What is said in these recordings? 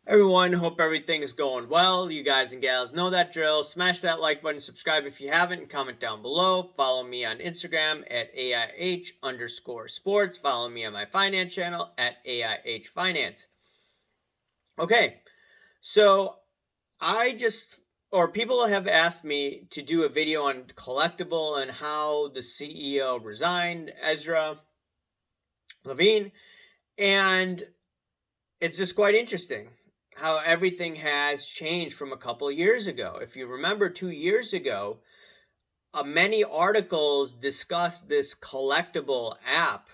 Everyone, hope everything is going well. You guys and gals know that drill. Smash that like button, subscribe if you haven't, and comment down below. Follow me on Instagram at AIH_sports. Follow me on my finance channel at AIH Finance. Okay, so people have asked me to do a video on Collectable and how the CEO resigned, Ezra Levine, and it's just quite interesting how everything has changed from a couple of years ago. If you remember 2 years ago, many articles discussed this Collectable app,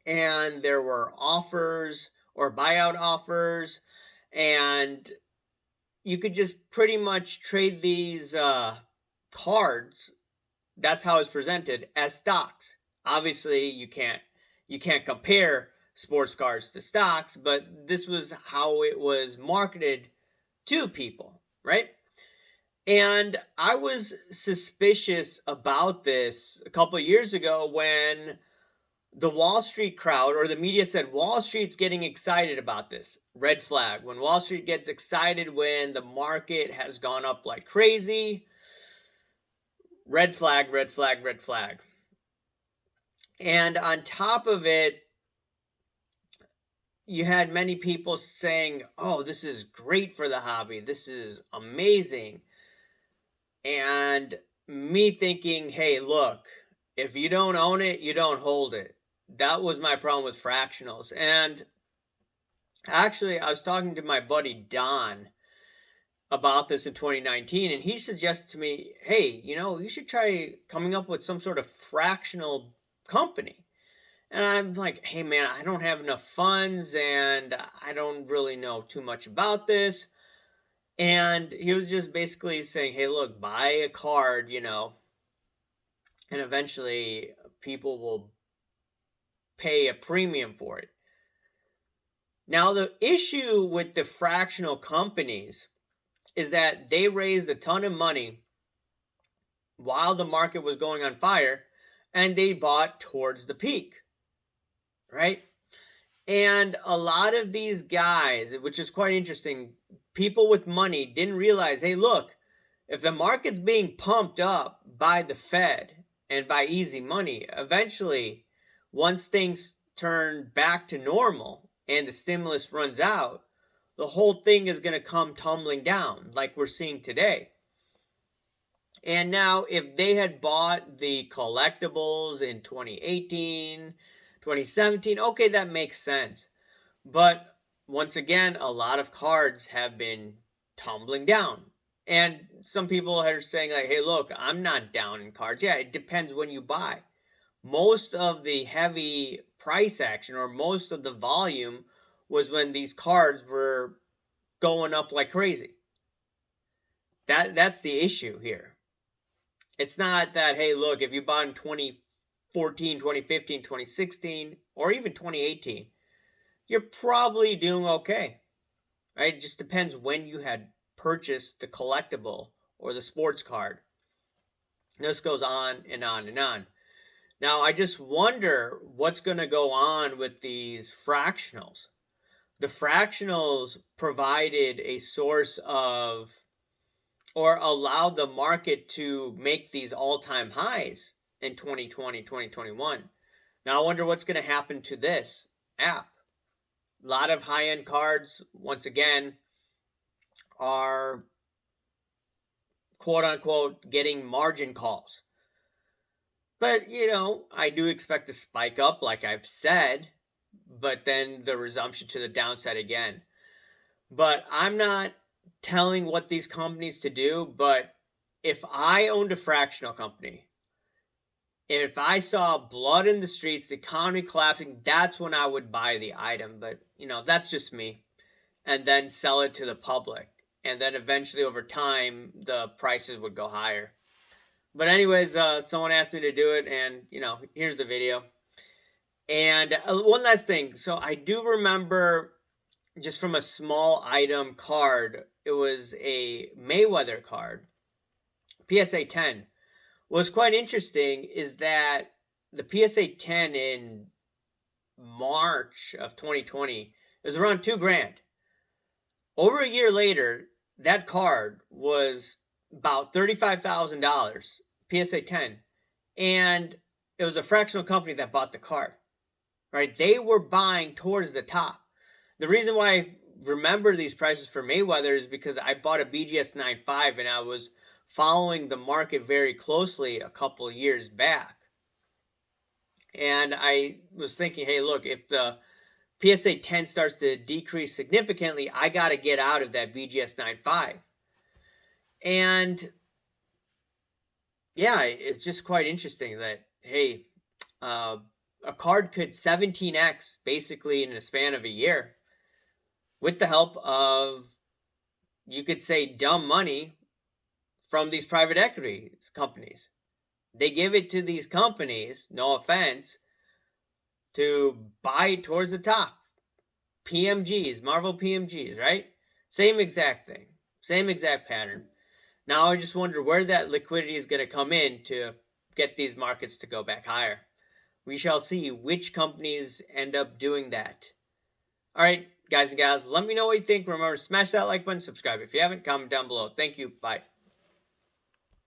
and there were offers or buyout offers, and you could just pretty much trade these cards. That's how it's presented as stocks. Obviously, you can't compare sports cards to stocks, but this was how it was marketed to people, right? And I was suspicious about this a couple of years ago when the Wall Street crowd or the media said Wall Street's getting excited about this. Red flag. When Wall Street gets excited when the market has gone up like crazy, red flag, red flag, red flag. And on top of it, you had many people saying, oh, this is great for the hobby. This is amazing. And me thinking, hey, look, if you don't own it, you don't hold it. That was my problem with fractionals. And actually, I was talking to my buddy Don about this in 2019, and he suggested to me, hey, you should try coming up with some sort of fractional company. And I'm like, hey, man, I don't have enough funds and I don't really know too much about this. And he was just basically saying, hey, look, buy a card, and eventually people will pay a premium for it. Now, the issue with the fractional companies is that they raised a ton of money while the market was going on fire and they bought towards the peak, right? And a lot of these guys, which is quite interesting, people with money didn't realize, hey, look, if the market's being pumped up by the Fed and by easy money, eventually, once things turn back to normal and the stimulus runs out, the whole thing is going to come tumbling down like we're seeing today. And now, if they had bought the collectibles in 2018, 2017, okay, that makes sense. But once again, a lot of cards have been tumbling down. And some people are saying, like, hey, look, I'm not down in cards. Yeah, it depends when you buy. Most of the heavy price action or most of the volume was when these cards were going up like crazy. That's the issue here. It's not that, hey, look, if you bought in 2014, 2015, 2016, or even 2018, you're probably doing okay, right? It just depends when you had purchased the collectible or the sports card. And this goes on and on and on. Now, I just wonder what's going to go on with these fractionals. The fractionals provided a source of or allowed the market to make these all-time highs in 2020, 2021. Now, I wonder what's going to happen to this app. A lot of high-end cards, once again, are quote-unquote getting margin calls. But, I do expect to spike up, like I've said, but then the resumption to the downside again. But I'm not telling what these companies to do, but if I owned a fractional company, if I saw blood in the streets, the economy collapsing, that's when I would buy the item. But, that's just me. And then sell it to the public. And then eventually over time, the prices would go higher. But anyways, someone asked me to do it, and, here's the video. And one last thing. So I do remember just from a small item card, it was a Mayweather card, PSA 10. What's quite interesting is that the PSA 10 in March of 2020 is around $2,000. Over a year later, that card was about $35,000, PSA 10, and it was a fractional company that bought the card, right? They were buying towards the top. The reason why I remember these prices for Mayweather is because I bought a BGS 9.5 and I was following the market very closely a couple of years back. And I was thinking, hey, look, if the PSA 10 starts to decrease significantly, I got to get out of that BGS 9.5. And yeah, it's just quite interesting that, hey, a card could 17x basically in a span of a year with the help of, you could say, dumb money from these private equity companies. They give it to these companies, no offense, to buy towards the top. PMGs, Marvel PMGs, right? Same exact thing, same exact pattern. Now I just wonder where that liquidity is going to come in to get these markets to go back higher. We shall see which companies end up doing that. All right, guys and gals, let me know what you think. Remember, smash that like button, subscribe if you haven't, comment down below. Thank you. Bye.